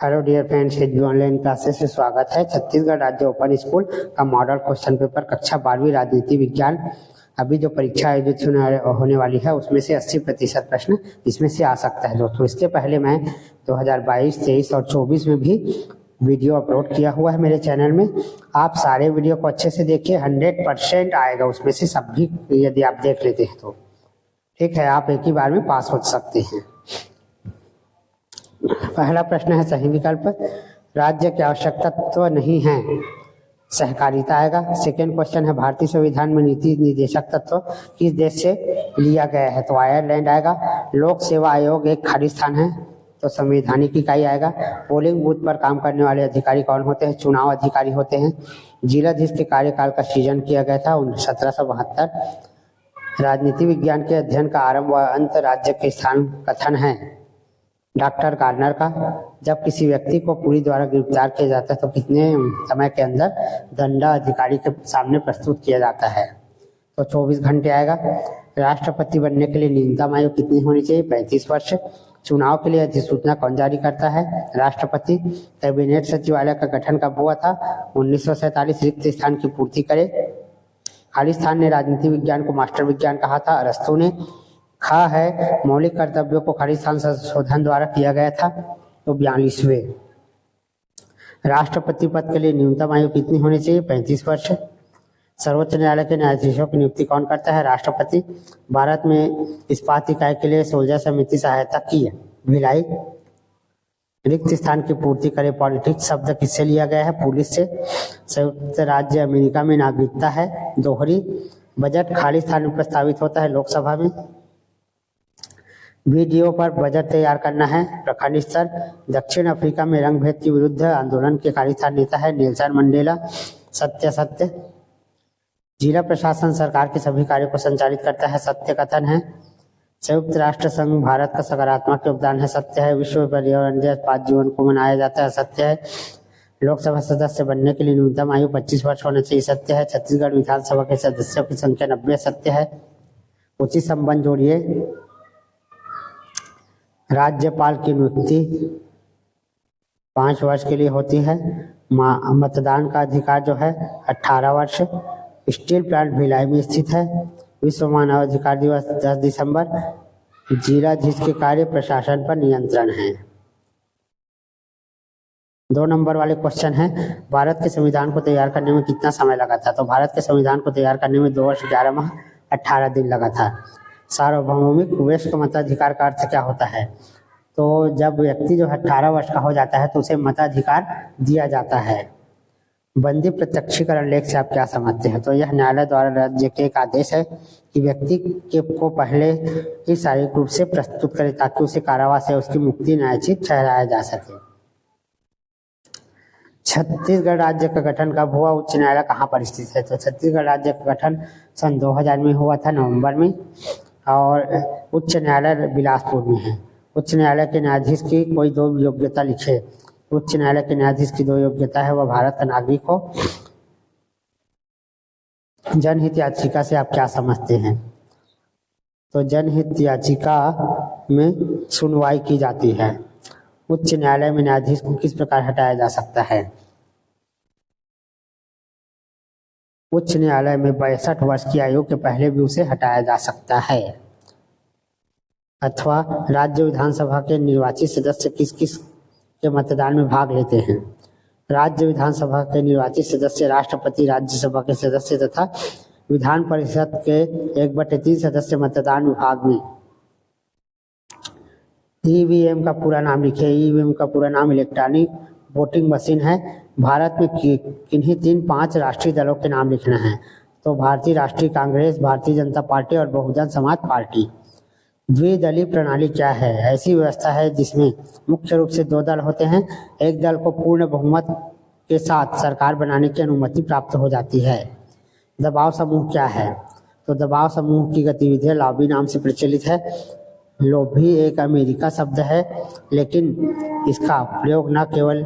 Hello dear friends, HB online classes से स्वागत है। छत्तीसगढ़ राज्य ओपन स्कूल का मॉडल क्वेश्चन पेपर कक्षा 12वीं राजनीति विज्ञान अभी जो परीक्षा आयोजित होने वाली है उसमें से 80% प्रश्न इसमें से आ सकता है दोस्तों। इसके पहले मैं 2022, 23 और 24 में भी वीडियो अपलोड किया हुआ है मेरे चैनल में। आप सारे वीडियो को अच्छे से देखिए, 100% आएगा उसमें से सब भी यदि आप देख लेते हैं तो ठीक है, आप एक ही बार में पास हो सकते हैं। पहला प्रश्न है सही विकल्प, राज्य के आवश्यक तत्व नहीं है, सहकारिता आएगा। सेकेंड क्वेश्चन है भारतीय संविधान में नीति निर्देशक तत्व किस देश से लिया गया है, तो आयरलैंड आएगा। लोक सेवा आयोग एक खाली स्थान है, तो संवैधानिक इकाई आएगा। पोलिंग बूथ पर काम करने वाले अधिकारी कौन होते हैं, चुनाव अधिकारी होते हैं। जिलाधीश के कार्यकाल का सृजन किया गया था 1772। राजनीति विज्ञान के अध्ययन का आरंभ व अंत राज्य के स्थान कथन है डॉक्टर गार्नर का। जब किसी व्यक्ति को पुलिस द्वारा गिरफ्तार किया जाता है तो कितने समय के अंदर दंडाधिकारी के सामने प्रस्तुत किया जाता है, तो 24 घंटे आएगा। राष्ट्रपति बनने के लिए न्यूनतम आयु कितनी होनी चाहिए, 35 वर्ष। चुनाव के लिए अधिसूचना कौन जारी करता है, राष्ट्रपति। कैबिनेट सचिवालय का गठन कब हुआ था, 1947। रिक्त स्थान की पूर्ति करे। खाली स्थान ने राजनीति विज्ञान को मास्टर विज्ञान कहा था, अरस्तु ने। खा है मौलिक कर्तव्यों को खाली स्थान संशोधन द्वारा किया गया था, तो 42वें। राष्ट्रपति पद के लिए न्यूनतम आयु कितनी होनी चाहिए, 35 वर्ष। सर्वोच्च न्यायालय के न्यायाधीशों की नियुक्ति कौन करता है, राष्ट्रपति। भारत में इस्पात इकाई के लिए सोल्जर समिति सहायता की है, भिलाई। रिक्त स्थान की पूर्ति करे पॉलिटिक्स शब्द किससे लिया गया है, पुलिस से। संयुक्त राज्य अमेरिका में नागरिकता है, दोहरी। बजट खाली स्थान में प्रस्तावित होता है, लोकसभा में। वीडियो पर बजट तैयार करना है, प्रखंड स्तर। दक्षिण अफ्रीका में रंग भेद के विरुद्ध आंदोलन के खालिस्तान नेता है नेल्सन मंडेला, सत्य सत्य। जिला प्रशासन सरकार के सभी कार्यों को संचालित करता है, सत्य कथन है। संयुक्त राष्ट्र संघ भारत का सकारात्मक योगदान है, सत्य है। विश्व पर्यावरण दिवस 5 जून को मनाया जाता है, सत्य है। लोकसभा सदस्य बनने के लिए न्यूनतम आयु 25 वर्ष होना चाहिए, सत्य है। छत्तीसगढ़ विधानसभा के सदस्यों की संख्या 90, सत्य है। उचित संबंध जोड़िए। राज्यपाल की नियुक्ति 5 वर्ष के लिए होती है। मतदान का अधिकार जो है 18 वर्ष। स्टील प्लांट भिलाई में स्थित है। विश्व मानव अधिकार दिवस 10 दिसंबर। जिलाधीश के कार्य प्रशासन पर नियंत्रण है। 2 नंबर वाले क्वेश्चन है, भारत के संविधान को तैयार करने में कितना समय लगा था, तो भारत के संविधान को तैयार करने में 2 वर्ष 11 माह 18 दिन लगा था। सार्वभौमिक वयस्क मताधिकार का अर्थ क्या होता है, तो जब व्यक्ति जो 18 वर्ष का हो जाता है तो उसे मताधिकार दिया जाता है। बंदी प्रत्यक्षीकरण लेख से आप क्या समझते हैं, तो यह न्यायालय द्वारा राज्य के एक आदेश है कि व्यक्ति को पहले ही शारीरिक रूप से प्रस्तुत करे ताकि उसे कारावास से उसकी मुक्ति न्यायोचित ठहराया जा सके। छत्तीसगढ़ राज्य का गठन कब हुआ, उच्च न्यायालय कहाँ पर स्थित है, तो छत्तीसगढ़ राज्य का गठन सन 2000 में हुआ था, नवंबर में। और उच्च न्यायालय बिलासपुर में है। उच्च न्यायालय के न्यायाधीश की कोई 2 योग्यता लिखे। उच्च न्यायालय के न्यायाधीश की 2 योग्यता है, वह भारत का नागरिक हो। जनहित याचिका से आप क्या समझते हैं, तो जनहित याचिका में सुनवाई की जाती है। उच्च न्यायालय में न्यायाधीश को किस प्रकार हटाया जा सकता है, उच्च न्यायालय में 62 वर्ष की आयु के पहले भी उसे हटाया जा सकता है। अथवा राज्य विधानसभा के निर्वाचित सदस्य किस किस के मतदान में भाग लेते हैं, राज्य विधानसभा के निर्वाचित सदस्य राष्ट्रपति, राज्यसभा के सदस्य तथा विधान परिषद के 1/3 सदस्य मतदान विभाग में। ईवीएम का पूरा नाम लिखिए। ईवीएम का पूरा नाम इलेक्ट्रॉनिक वोटिंग मशीन है। भारत में किन्हीं 3-5 राष्ट्रीय दलों के नाम लिखना है, तो भारतीय राष्ट्रीय कांग्रेस, भारतीय जनता पार्टी और बहुजन समाज पार्टी। द्विदलीय प्रणाली क्या है, ऐसी व्यवस्था है जिसमें मुख्य रूप से 2 दल होते हैं। एक दल को पूर्ण बहुमत के साथ सरकार बनाने की अनुमति प्राप्त हो जाती है। दबाव समूह क्या है, तो दबाव समूह की गतिविधियां लॉबी नाम से प्रचलित है। लॉबी एक अमेरिका शब्द है, लेकिन इसका प्रयोग न केवल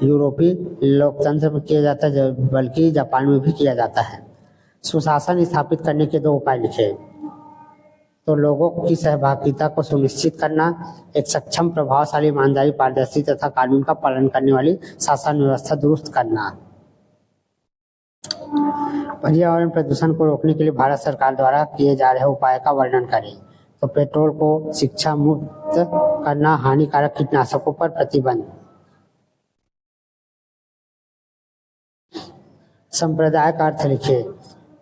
यूरोपीय लोकतंत्र में किया जाता है बल्कि जापान में भी किया जाता है। सुशासन स्थापित करने के 2 उपाय लिखे। तो लोगों की सहभागिता को सुनिश्चित करना, एक सक्षम, प्रभावशाली, ईमानदारी, पारदर्शी तथा कानून का पालन करने वाली शासन व्यवस्था दुरुस्त करना। पर्यावरण प्रदूषण को रोकने के लिए भारत सरकार द्वारा किए जा रहे उपाय का वर्णन करें। तो पेट्रोल को शिक्षा मुक्त करना, हानिकारक कीटनाशकों पर प्रतिबंध। संप्रदाय का अर्थ लिखिए।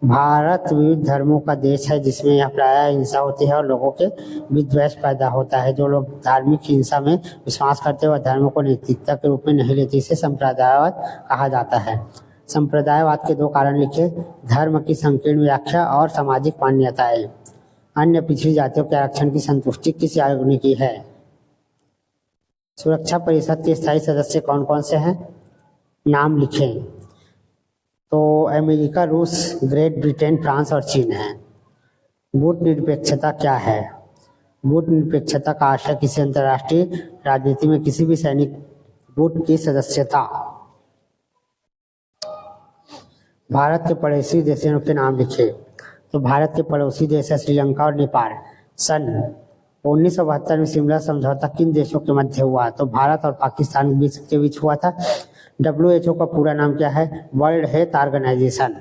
भारत विविध धर्मों का देश है जिसमें यह प्रायः हिंसा होती है और लोगों के बीच द्वेष पैदा होता है। जो लोग धार्मिक हिंसा में विश्वास करते हैं वह धर्म को नैतिकता के रूप में नहीं लेते, इसे संप्रदायवाद कहा जाता है। संप्रदायवाद के दो कारण लिखे। धर्म की संकीर्ण व्याख्या और सामाजिक मान्यताएं। अन्य पिछड़ी जातियों के आरक्षण की संतुष्टि किस आयोग ने की है? सुरक्षा परिषद के स्थायी सदस्य कौन कौन से हैं? नाम लिखें। तो अमेरिका, रूस, ग्रेट ब्रिटेन, फ्रांस और चीन है। गुट निरपेक्षता क्या है? गुट निरपेक्षता का आशय किसी अंतर्राष्ट्रीय राजनीति में किसी भी सैनिक गुट की सदस्यता। भारत के पड़ोसी देशों के नाम लिखे। तो भारत के पड़ोसी देश है श्रीलंका और नेपाल। सन 1972 में शिमला समझौता किन देशों के मध्य हुआ? तो भारत और पाकिस्तान के बीच हुआ था। WHO का पूरा नाम क्या है? World health organisation.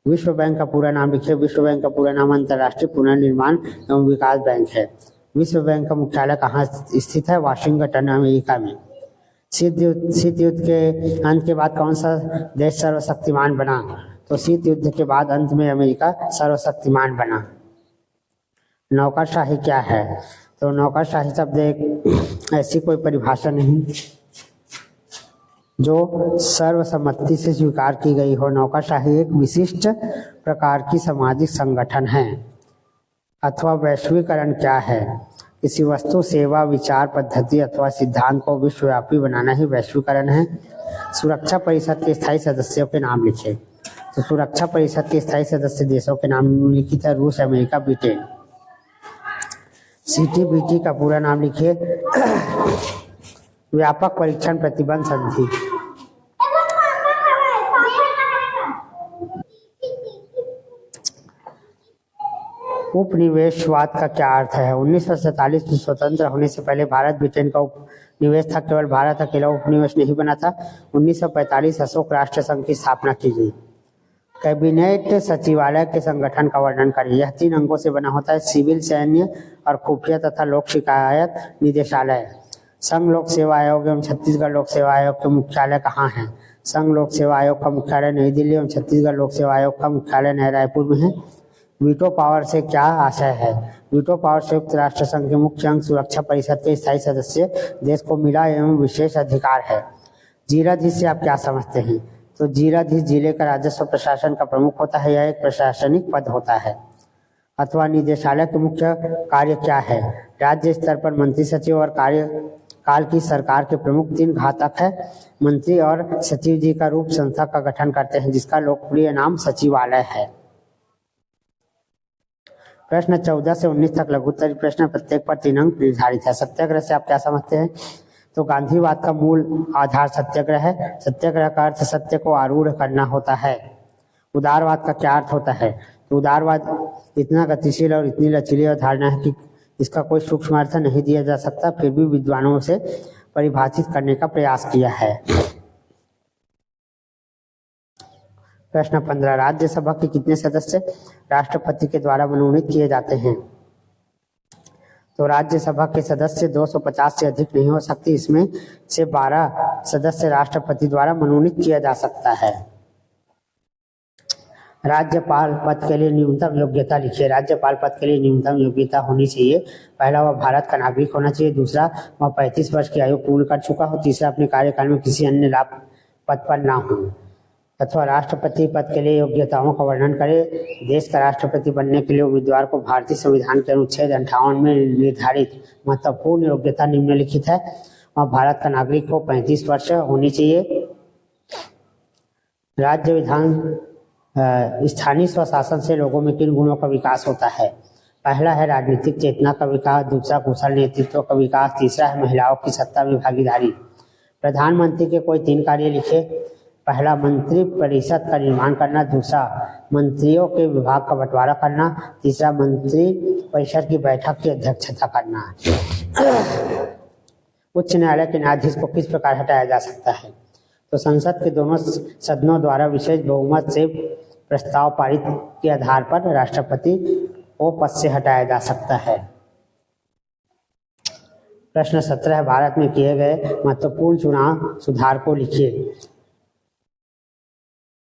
विश्व बैंक का पूरा नाम लिखिए। विश्व बैंक का पूरा नाम अंतर्राष्ट्रीय पुनर्निर्माण एवं विकास बैंक है। विश्व बैंक का मुख्यालय कहाँ स्थित है? वाशिंगटन, अमेरिका में। शीत युद्ध के अंत के बाद कौन सा देश सर्वशक्तिमान बना? तो शीत युद्ध के बाद अंत में अमेरिका सर्वशक्तिमान बना। नौकरशाही क्या है? तो नौकरशाही शब्द एक ऐसी कोई परिभाषा नहीं जो सर्वसम्मति से स्वीकार की गई हो। नौकरशाही एक विशिष्ट प्रकार की सामाजिक संगठन है। अथवा वैश्वीकरण क्या है? किसी वस्तु, सेवा, विचार, पद्धति अथवा सिद्धांत को विश्वव्यापी बनाना ही वैश्वीकरण है। सुरक्षा परिषद के स्थायी सदस्यों के नाम लिखे। तो सुरक्षा परिषद के स्थायी सदस्य देशों के नाम निम्नलिखित है। रूस, अमेरिका, ब्रिटेन। CTBT का पूरा नाम लिखिए। व्यापक परीक्षण प्रतिबंध संधि। उपनिवेशवाद का क्या अर्थ है? 1947 में स्वतंत्र होने से पहले भारत ब्रिटेन का उपनिवेश था। केवल भारत अकेला उपनिवेश नहीं बना था। 1945 अशोक राष्ट्र संघ की स्थापना की गई। कैबिनेट सचिवालय के संगठन का वर्णन करिए। यह 3 अंगों से बना होता है। सिविल, सैन्य और खुफिया तथा लोक शिकायत निदेशालय। संघ लोक सेवा आयोग एवं छत्तीसगढ़ लोक सेवा आयोग के मुख्यालय कहाँ है? संघ लोक सेवा आयोग का मुख्यालय नई दिल्ली एवं छत्तीसगढ़ लोक सेवा आयोग का मुख्यालय नया रायपुर में है। वीटो पावर से क्या आशय है? वीटो पावर संयुक्त राष्ट्र संघ के मुख्य अंग सुरक्षा परिषद के स्थायी सदस्य देश को मिला एवं विशेष अधिकार है। जिलाधीश से आप क्या समझते हैं? तो जिलाधीश जिले का राजस्व प्रशासन का प्रमुख होता है। यह एक प्रशासनिक पद होता है। अथवा निदेशालय के मुख्य कार्य क्या है? राज्य स्तर पर मंत्री सचिव और कार्यकाल की सरकार के प्रमुख 3 घटक है। मंत्री और सचिव जी का रूप संस्था का गठन करते हैं जिसका लोकप्रिय नाम सचिवालय है। प्रश्न 14 से 19 तक लघुत्तरीय प्रश्न, प्रत्येक पर 3 अंक निर्धारित है। सत्याग्रह से आप क्या समझते हैं? तो गांधीवाद का मूल आधार सत्याग्रह है। सत्याग्रह का अर्थ सत्य को आरूढ़ करना होता है। उदारवाद का क्या अर्थ होता है? तो उदारवाद इतना गतिशील और इतनी लचीली अवधारणा है कि इसका कोई सूक्ष्म अर्थ नहीं दिया जा सकता, फिर भी विद्वानों से परिभाषित करने का प्रयास किया है। प्रश्न 15, राज्यसभा के कितने सदस्य राष्ट्रपति के द्वारा मनोनीत किए जाते हैं? तो राज्यसभा के सदस्य 250 से अधिक नहीं हो सकती। इसमें से 12 सदस्य राष्ट्रपति द्वारा मनोनीत किया जा सकता है। राज्यपाल पद के लिए न्यूनतम योग्यता लिखिए। राज्यपाल पद के लिए न्यूनतम योग्यता होनी चाहिए। पहला, वह भारत का नागरिक होना चाहिए। दूसरा, वह 35 वर्ष की आयु पूर्ण कर चुका हो। तीसरा, अपने कार्यकाल में किसी अन्य लाभ पद पर ना हो। अथवा राष्ट्रपति पद के लिए योग्यताओं का वर्णन करें। देश का राष्ट्रपति बनने के लिए उम्मीदवार को भारतीय संविधान के अनुच्छेद 58 में निर्धारित महत्वपूर्ण योग्यता निम्नलिखित है। वह भारत का नागरिक हो, 35 वर्ष होनी चाहिए। राज्य विधान स्थानीय स्वशासन से लोगों में किन गुणों का विकास होता है? पहला है राजनीतिक चेतना का विकास। दूसरा, कुशल नेतृत्व का विकास। तीसरा है महिलाओं की सत्ता में भागीदारी। प्रधानमंत्री के कोई 3 कार्य लिखे। पहला, मंत्री परिषद का निर्माण करना। दूसरा, मंत्रियों के विभाग का बंटवारा करना। तीसरा, मंत्री परिषद की बैठक की अध्यक्षता करना। उच्च न्यायालय के न्यायाधीश को किस प्रकार हटाया जा सकता है? तो संसद के दोनों सदनों द्वारा विशेष बहुमत से प्रस्ताव पारित के आधार पर राष्ट्रपति को पद से हटाया जा सकता है। प्रश्न 17 भारत में किए गए महत्वपूर्ण चुनाव सुधार को लिखिए।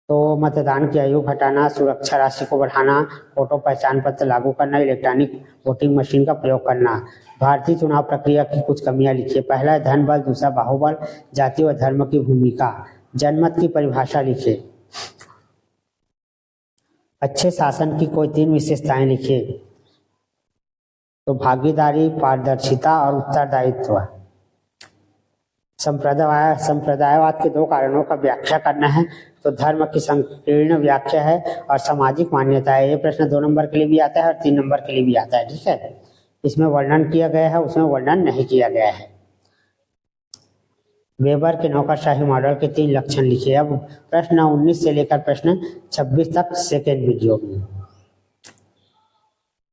तो मतदान की आयु घटाना, सुरक्षा राशि को बढ़ाना, फोटो पहचान पत्र लागू करना, इलेक्ट्रॉनिक वोटिंग मशीन का प्रयोग करना। भारतीय चुनाव प्रक्रिया की कुछ कमियां लिखिए। पहला है धन बल, दूसरा बाहुबल, जाति व धर्म की भूमिका। जनमत की परिभाषा लिखिए। अच्छे शासन की कोई 3 विशेषताएं लिखिए। तो भागीदारी, पारदर्शिता और उत्तरदायित्व। संप्रदायवाद के 2 कारणों का व्याख्या करना है। तो धर्म की संकीर्ण व्याख्या है और सामाजिक मान्यता है। ये प्रश्न 2 नंबर के लिए भी आता है और 3 नंबर के लिए भी आता है। ठीक है, इसमें वर्णन किया गया है, उसमें वर्णन नहीं किया गया है। वेबर के नौकरशाही मॉडल के 3 लक्षण लिखिए। अब प्रश्न 19 से लेकर प्रश्न 26 तक सेकेंड वीडियो में।